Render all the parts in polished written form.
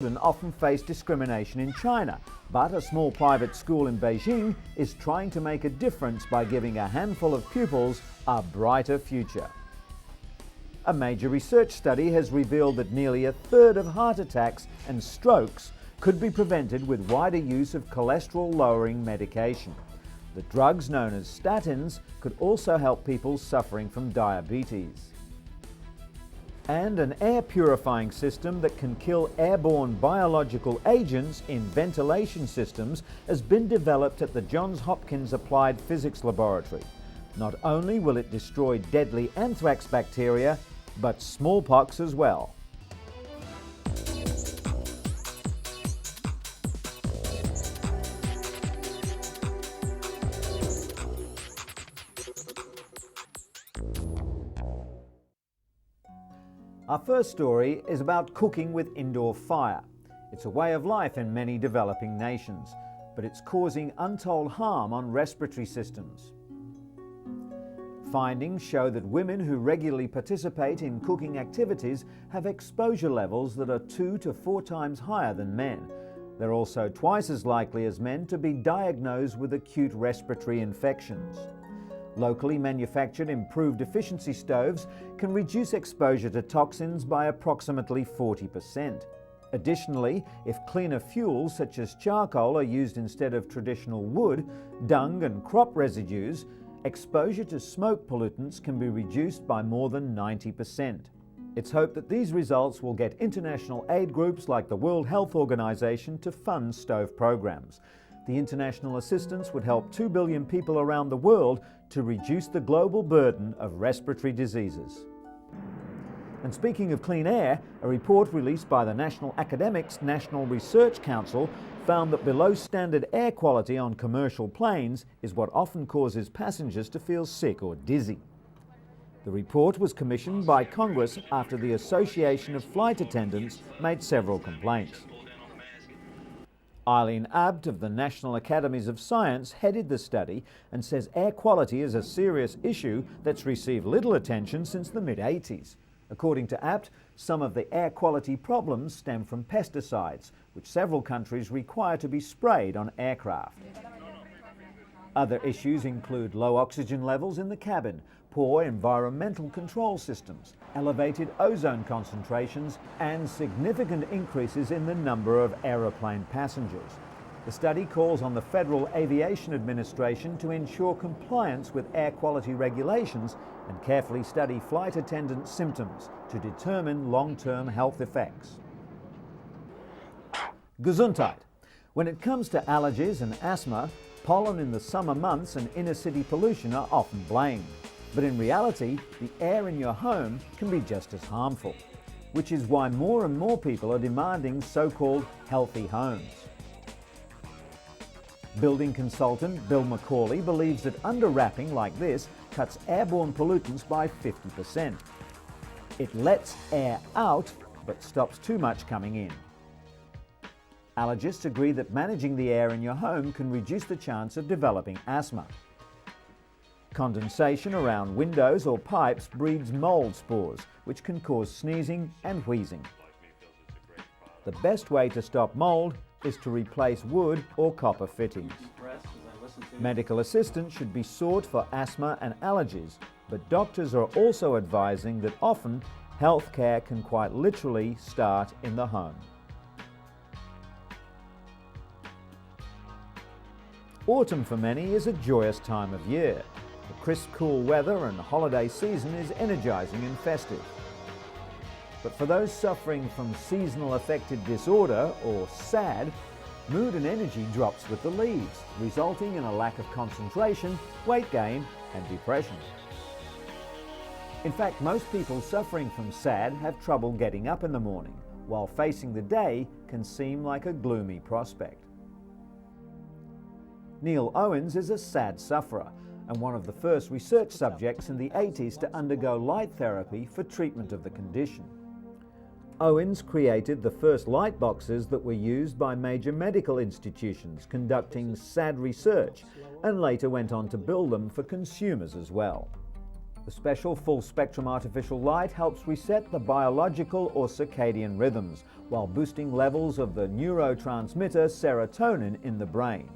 Children often face discrimination in China, but a small private school in Beijing is trying to make a difference by giving a handful of pupils a brighter future. A major research study has revealed that nearly a third of heart attacks and strokes could be prevented with wider use of cholesterol-lowering medication. The drugs known as statins could also help people suffering from diabetes. And an air purifying system that can kill airborne biological agents in ventilation systems has been developed at the Johns Hopkins Applied Physics Laboratory. Not only will it destroy deadly anthrax bacteria, but smallpox as well. Our first story is about cooking with indoor fire. It's a way of life in many developing nations, but it's causing untold harm on respiratory systems. Findings show that women who regularly participate in cooking activities have exposure levels that are 2 to 4 times higher than men. They're also twice as likely as men to be diagnosed with acute respiratory infections. Locally manufactured improved efficiency stoves can reduce exposure to toxins by approximately 40%. Additionally, if cleaner fuels such as charcoal are used instead of traditional wood, dung and crop residues, exposure to smoke pollutants can be reduced by more than 90%. It's hoped that these results will get international aid groups like the World Health Organization to fund stove programs. The international assistance would help 2 billion people around the world to reduce the global burden of respiratory diseases. And speaking of clean air, a report released by the National Academics National Research Council found that below standard air quality on commercial planes is what often causes passengers to feel sick or dizzy. The report was commissioned by Congress after the Association of Flight Attendants made several complaints. Eileen Abt of the National Academies of Science headed the study and says air quality is a serious issue that's received little attention since the mid-80s. According to Abt, some of the air quality problems stem from pesticides, which several countries require to be sprayed on aircraft. Other issues include low oxygen levels in the cabin, poor environmental control systems, elevated ozone concentrations, and significant increases in the number of aeroplane passengers. The study calls on the Federal Aviation Administration to ensure compliance with air quality regulations and carefully study flight attendant symptoms to determine long-term health effects. Gesundheit. When it comes to allergies and asthma, pollen in the summer months and inner-city pollution are often blamed. But in reality, the air in your home can be just as harmful, which is why more and more people are demanding so-called healthy homes. Building consultant Bill McCauley believes that under-wrapping like this cuts airborne pollutants by 50%. It lets air out, but stops too much coming in. Allergists agree that managing the air in your home can reduce the chance of developing asthma. Condensation around windows or pipes breeds mold spores, which can cause sneezing and wheezing. The best way to stop mold is to replace wood or copper fittings. Medical assistance should be sought for asthma and allergies, but doctors are also advising that often health care can quite literally start in the home. Autumn for many is a joyous time of year. The crisp, cool weather and holiday season is energizing and festive. But for those suffering from seasonal affective disorder, or SAD, mood and energy drops with the leaves, resulting in a lack of concentration, weight gain, and depression. In fact, most people suffering from SAD have trouble getting up in the morning, while facing the day can seem like a gloomy prospect. Neil Owens is a SAD sufferer and one of the first research subjects in the 80s to undergo light therapy for treatment of the condition. Owens created the first light boxes that were used by major medical institutions conducting SAD research, and later went on to build them for consumers as well. The special full-spectrum artificial light helps reset the biological or circadian rhythms while boosting levels of the neurotransmitter serotonin in the brain.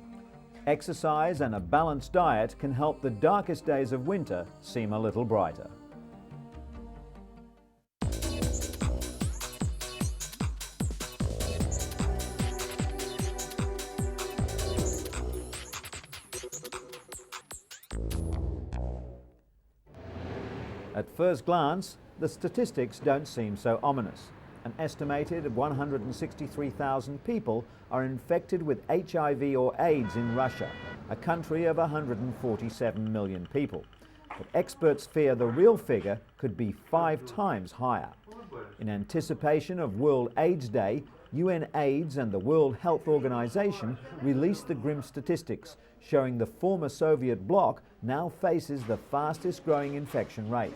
Exercise and a balanced diet can help the darkest days of winter seem a little brighter. At first glance, the statistics don't seem so ominous. An estimated 163,000 people are infected with HIV or AIDS in Russia, a country of 147 million people. But experts fear the real figure could be 5 times higher. In anticipation of World AIDS Day, UN AIDS and the World Health Organization released the grim statistics, showing the former Soviet bloc now faces the fastest growing infection rate.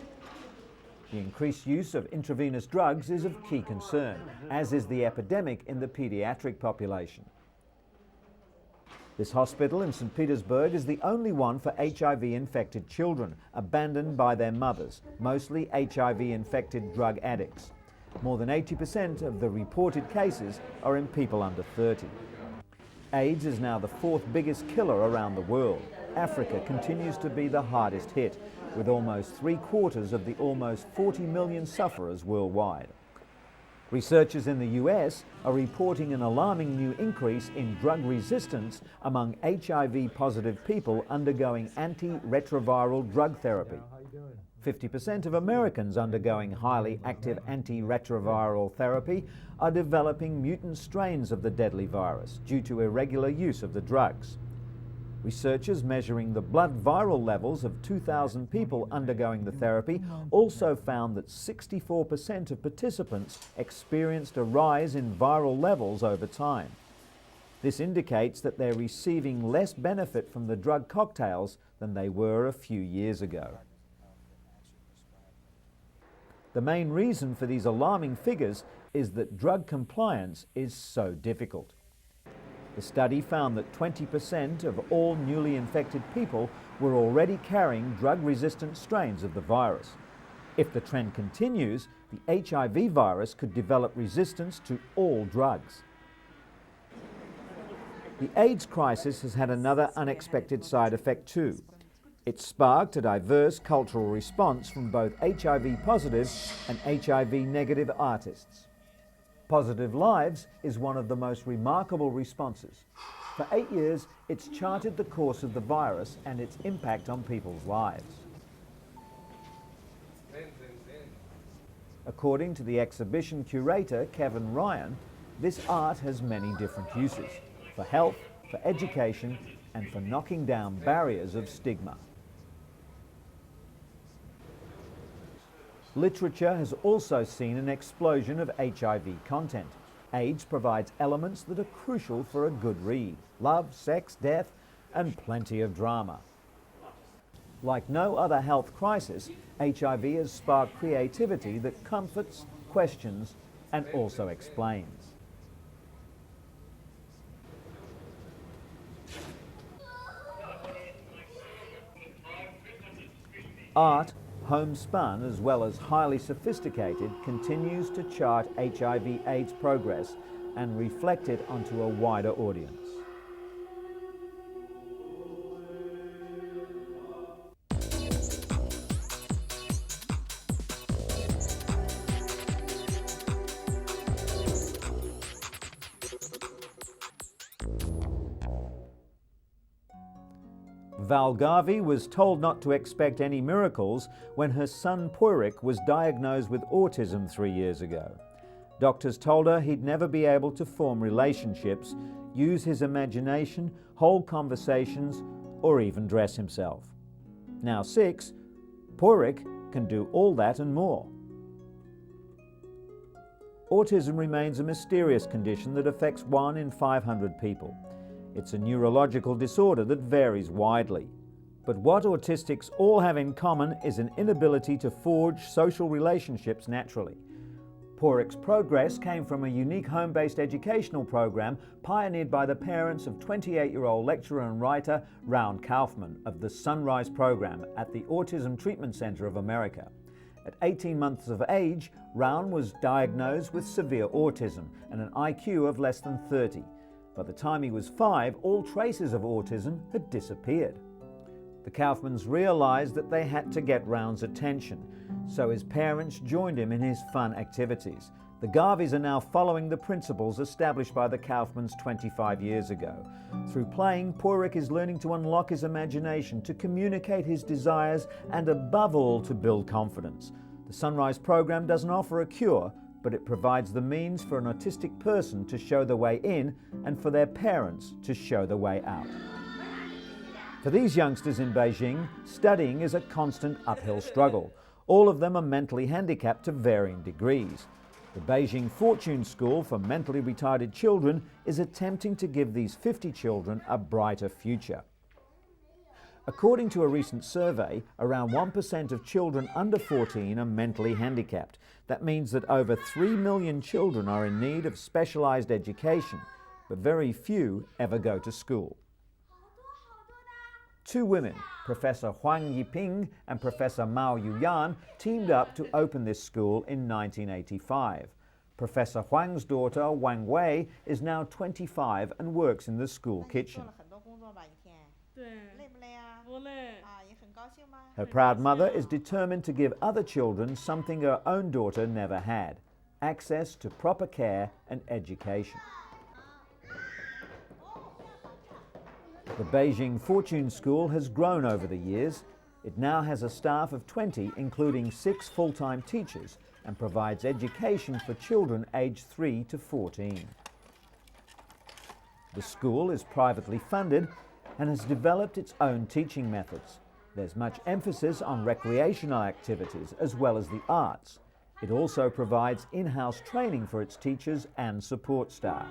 The increased use of intravenous drugs is of key concern, as is the epidemic in the pediatric population. This hospital in St. Petersburg is the only one for HIV-infected children, abandoned by their mothers, mostly HIV-infected drug addicts. More than 80% of the reported cases are in people under 30. AIDS is now the 4th biggest killer around the world. Africa continues to be the hardest hit, with almost 3/4 of the almost 40 million sufferers worldwide. Researchers in the US are reporting an alarming new increase in drug resistance among HIV-positive people undergoing antiretroviral drug therapy. 50% of Americans undergoing highly active antiretroviral therapy are developing mutant strains of the deadly virus due to irregular use of the drugs. Researchers measuring the blood viral levels of 2,000 people undergoing the therapy also found that 64% of participants experienced a rise in viral levels over time. This indicates that they're receiving less benefit from the drug cocktails than they were a few years ago. The main reason for these alarming figures is that drug compliance is so difficult. The study found that 20% of all newly infected people were already carrying drug-resistant strains of the virus. If the trend continues, the HIV virus could develop resistance to all drugs. The AIDS crisis has had another unexpected side effect too. It sparked a diverse cultural response from both HIV-positive and HIV-negative artists. Positive Lives is one of the most remarkable responses. For 8 years, it's charted the course of the virus and its impact on people's lives. According to the exhibition curator, Kevin Ryan, this art has many different uses, for health, for education, and for knocking down barriers of stigma. Literature has also seen an explosion of HIV content. AIDS provides elements that are crucial for a good read: love, sex, death, and plenty of drama. Like no other health crisis, HIV has sparked creativity that comforts, questions, and also explains. Art, homespun as well as highly sophisticated, continues to chart HIV/AIDS progress and reflect it onto a wider audience. Val Garvey was told not to expect any miracles when her son Poyrik was diagnosed with autism 3 years ago. Doctors told her he'd never be able to form relationships, use his imagination, hold conversations, or even dress himself. Now 6, Poyrik can do all that and more. Autism remains a mysterious condition that affects 1 in 500 people. It's a neurological disorder that varies widely. But what autistics all have in common is an inability to forge social relationships naturally. Porrick's progress came from a unique home-based educational program pioneered by the parents of 28-year-old lecturer and writer Raun Kaufman of the Sunrise program at the Autism Treatment Center of America. At 18 months of age, Raun was diagnosed with severe autism and an IQ of less than 30. By the time he was 5, all traces of autism had disappeared. The Kaufmans realized that they had to get Raun's attention, so his parents joined him in his fun activities. The Garveys are now following the principles established by the Kaufmans 25 years ago. Through playing, Porrick is learning to unlock his imagination, to communicate his desires, and above all, to build confidence. The Sunrise program doesn't offer a cure, but it provides the means for an autistic person to show the way in and for their parents to show the way out. For these youngsters in Beijing, studying is a constant uphill struggle. All of them are mentally handicapped to varying degrees. The Beijing Fortune School for Mentally Retarded Children is attempting to give these 50 children a brighter future. According to a recent survey, around 1% of children under 14 are mentally handicapped. That means that over 3 million children are in need of specialized education, but very few ever go to school. Two women, Professor Huang Yiping and Professor Mao Yuyan, teamed up to open this school in 1985. Professor Huang's daughter, Wang Wei, is now 25 and works in the school kitchen. Her proud mother is determined to give other children something her own daughter never had: access to proper care and education. The Beijing Fortune School has grown over the years. It now has a staff of 20, including 6 full-time teachers, and provides education for children aged 3 to 14. The school is privately funded and has developed its own teaching methods. There's much emphasis on recreational activities as well as the arts. It also provides in-house training for its teachers and support staff.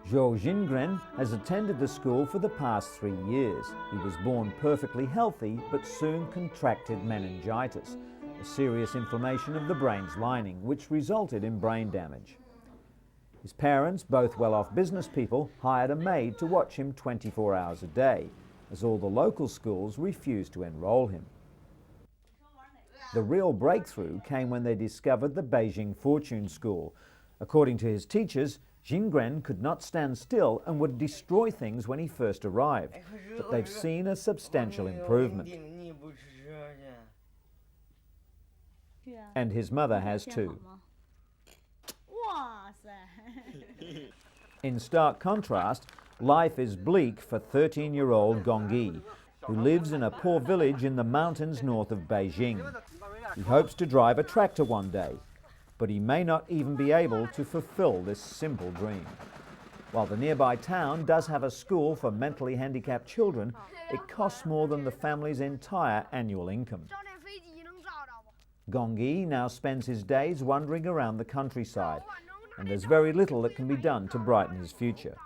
Zhou Jingren has attended the school for the past 3 years. He was born perfectly healthy but soon contracted meningitis, a serious inflammation of the brain's lining, which resulted in brain damage. His parents, both well-off business people, hired a maid to watch him 24 hours a day, as all the local schools refused to enroll him. The real breakthrough came when they discovered the Beijing Fortune School. According to his teachers, Jingren could not stand still and would destroy things when he first arrived, but they've seen a substantial improvement. And his mother has too. In stark contrast, life is bleak for 13-year-old Gongyi, who lives in a poor village in the mountains north of Beijing. He hopes to drive a tractor one day, but he may not even be able to fulfill this simple dream. While the nearby town does have a school for mentally handicapped children, it costs more than the family's entire annual income. Gongyi now spends his days wandering around the countryside, and there's very little that can be done to brighten his future.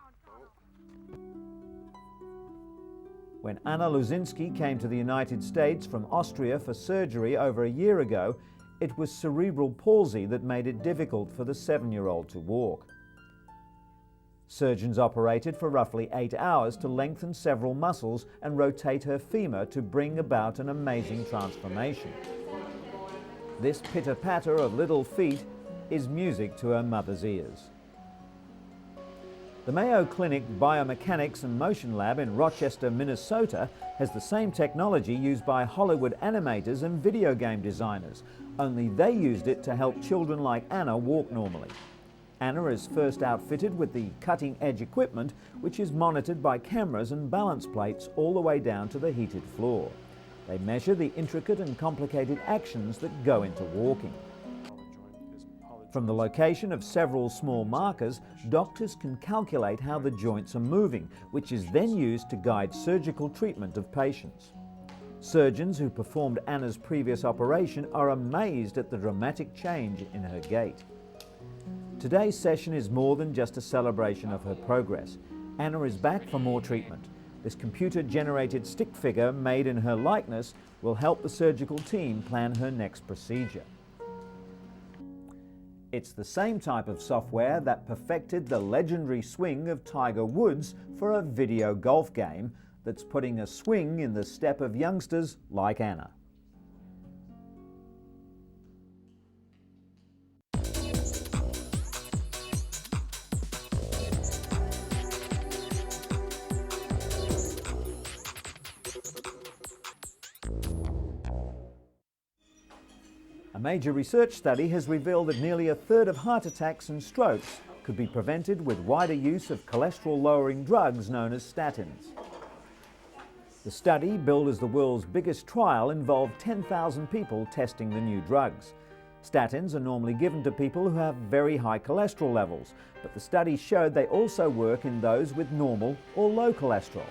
When Anna Luzinski came to the United States from Austria for surgery over a year ago, it was cerebral palsy that made it difficult for the 7-year-old to walk. Surgeons operated for roughly 8 hours to lengthen several muscles and rotate her femur to bring about an amazing transformation. This pitter-patter of little feet is music to her mother's ears. The Mayo Clinic Biomechanics and Motion Lab in Rochester, Minnesota has the same technology used by Hollywood animators and video game designers, only they used it to help children like Anna walk normally. Anna is first outfitted with the cutting-edge equipment, which is monitored by cameras and balance plates all the way down to the heated floor. They measure the intricate and complicated actions that go into walking. From the location of several small markers, doctors can calculate how the joints are moving, which is then used to guide surgical treatment of patients. Surgeons who performed Anna's previous operation are amazed at the dramatic change in her gait. Today's session is more than just a celebration of her progress. Anna is back for more treatment. This computer-generated stick figure made in her likeness will help the surgical team plan her next procedure. It's the same type of software that perfected the legendary swing of Tiger Woods for a video golf game that's putting a swing in the step of youngsters like Anna. A major research study has revealed that nearly a third of heart attacks and strokes could be prevented with wider use of cholesterol-lowering drugs known as statins. The study, billed as the world's biggest trial, involved 10,000 people testing the new drugs. Statins are normally given to people who have very high cholesterol levels, but the study showed they also work in those with normal or low cholesterol.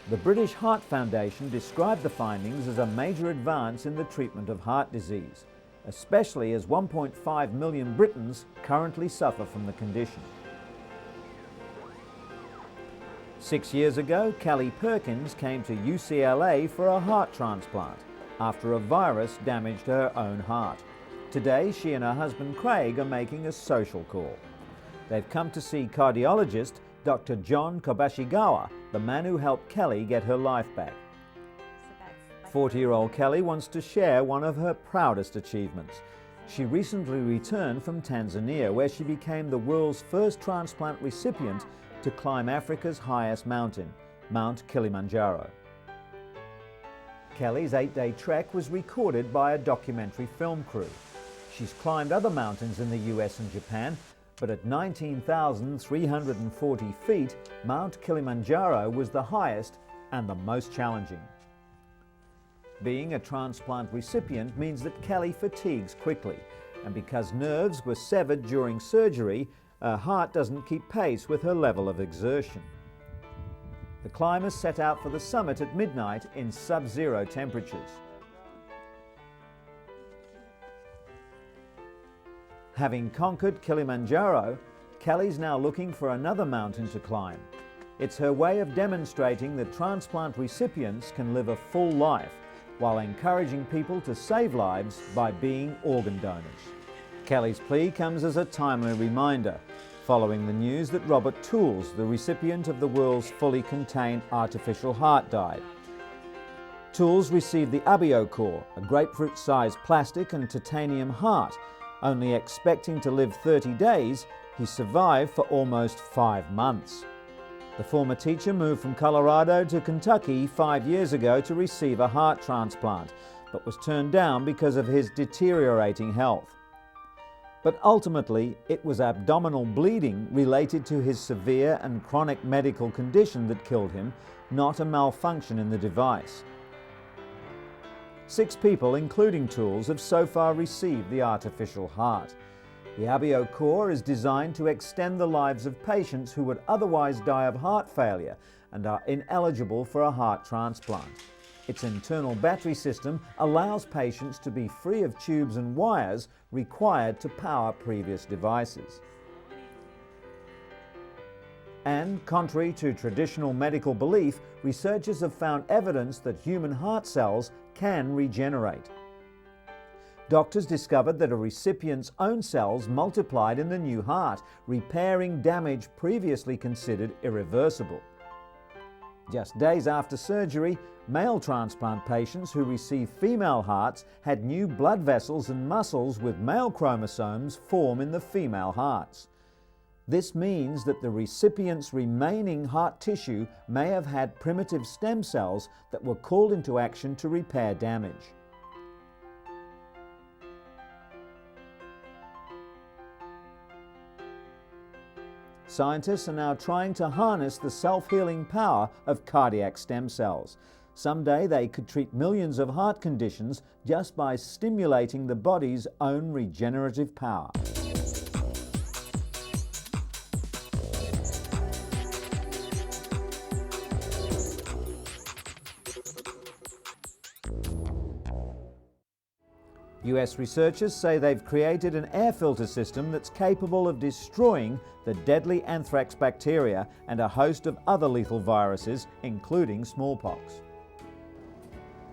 The British Heart Foundation described the findings as a major advance in the treatment of heart disease, especially as 1.5 million Britons currently suffer from the condition. 6 years ago, Kelly Perkins came to UCLA for a heart transplant after a virus damaged her own heart. Today, she and her husband Craig are making a social call. They've come to see cardiologist Dr. John Kobashigawa, the man who helped Kelly get her life back. 40-year-old Kelly wants to share one of her proudest achievements. She recently returned from Tanzania, where she became the world's first transplant recipient to climb Africa's highest mountain, Mount Kilimanjaro. Kelly's 8-day trek was recorded by a documentary film crew. She's climbed other mountains in the US and Japan, but at 19,340 feet, Mount Kilimanjaro was the highest and the most challenging. Being a transplant recipient means that Kelly fatigues quickly, and because nerves were severed during surgery, her heart doesn't keep pace with her level of exertion. The climbers set out for the summit at midnight in sub-zero temperatures. Having conquered Kilimanjaro, Kelly's now looking for another mountain to climb. It's her way of demonstrating that transplant recipients can live a full life while encouraging people to save lives by being organ donors. Kelly's plea comes as a timely reminder, following the news that Robert Tools, the recipient of the world's fully contained artificial heart, died. Tools received the ABIO-Core, a grapefruit-sized plastic and titanium heart. Only expecting to live 30 days, he survived for almost 5 months. The former teacher moved from Colorado to Kentucky 5 years ago to receive a heart transplant, but was turned down because of his deteriorating health. But ultimately, it was abdominal bleeding related to his severe and chronic medical condition that killed him, not a malfunction in the device. 6 people, including Tools, have so far received the artificial heart. The ABIO-Core is designed to extend the lives of patients who would otherwise die of heart failure and are ineligible for a heart transplant. Its internal battery system allows patients to be free of tubes and wires required to power previous devices. And, contrary to traditional medical belief, researchers have found evidence that human heart cells can regenerate. Doctors discovered that a recipient's own cells multiplied in the new heart, repairing damage previously considered irreversible. Just days after surgery, male transplant patients who received female hearts had new blood vessels and muscles with male chromosomes form in the female hearts. This means that the recipient's remaining heart tissue may have had primitive stem cells that were called into action to repair damage. Scientists are now trying to harness the self-healing power of cardiac stem cells. Someday they could treat millions of heart conditions just by stimulating the body's own regenerative power. US researchers say they've created an air filter system that's capable of destroying the deadly anthrax bacteria and a host of other lethal viruses, including smallpox.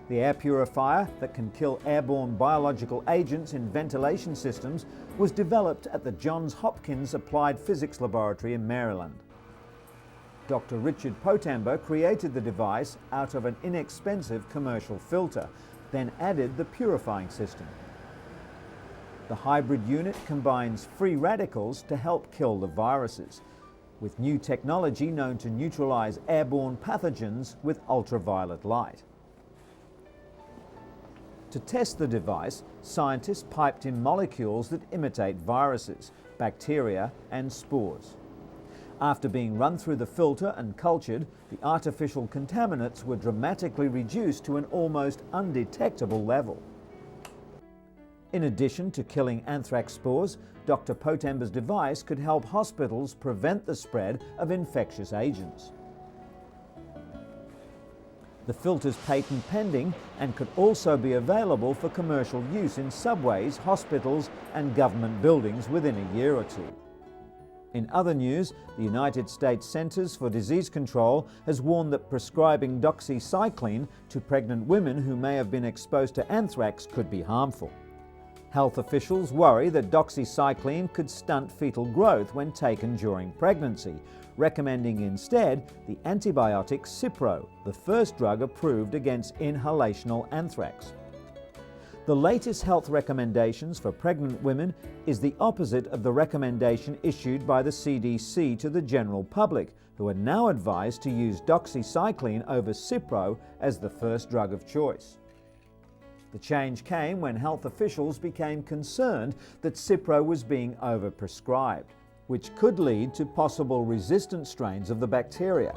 The air purifier that can kill airborne biological agents in ventilation systems was developed at the Johns Hopkins Applied Physics Laboratory in Maryland. Dr. Richard Potamber created the device out of an inexpensive commercial filter, then added the purifying system. The hybrid unit combines free radicals to help kill the viruses, with new technology known to neutralize airborne pathogens with ultraviolet light. To test the device, scientists piped in molecules that imitate viruses, bacteria and spores. After being run through the filter and cultured, the artificial contaminants were dramatically reduced to an almost undetectable level. In addition to killing anthrax spores, Dr. Potamber's device could help hospitals prevent the spread of infectious agents. The filter's patent pending and could also be available for commercial use in subways, hospitals and government buildings within a year or two. In other news, the United States Centers for Disease Control has warned that prescribing doxycycline to pregnant women who may have been exposed to anthrax could be harmful. Health officials worry that doxycycline could stunt fetal growth when taken during pregnancy, recommending instead the antibiotic Cipro, the first drug approved against inhalational anthrax. The latest health recommendations for pregnant women is the opposite of the recommendation issued by the CDC to the general public, who are now advised to use doxycycline over Cipro as the first drug of choice. The change came when health officials became concerned that Cipro was being overprescribed, which could lead to possible resistant strains of the bacteria.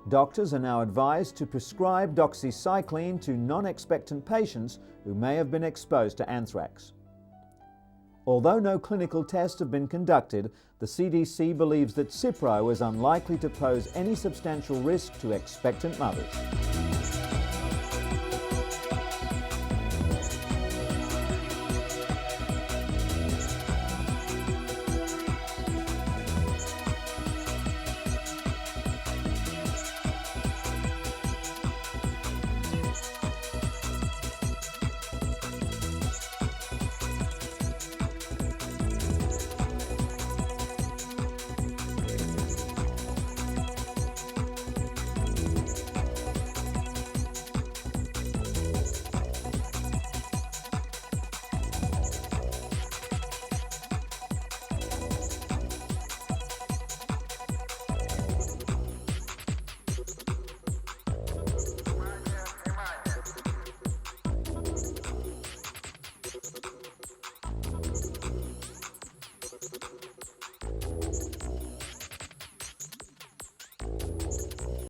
Doctors are now advised to prescribe doxycycline to non-expectant patients who may have been exposed to anthrax. Although no clinical tests have been conducted, the CDC believes that Cipro is unlikely to pose any substantial risk to expectant mothers.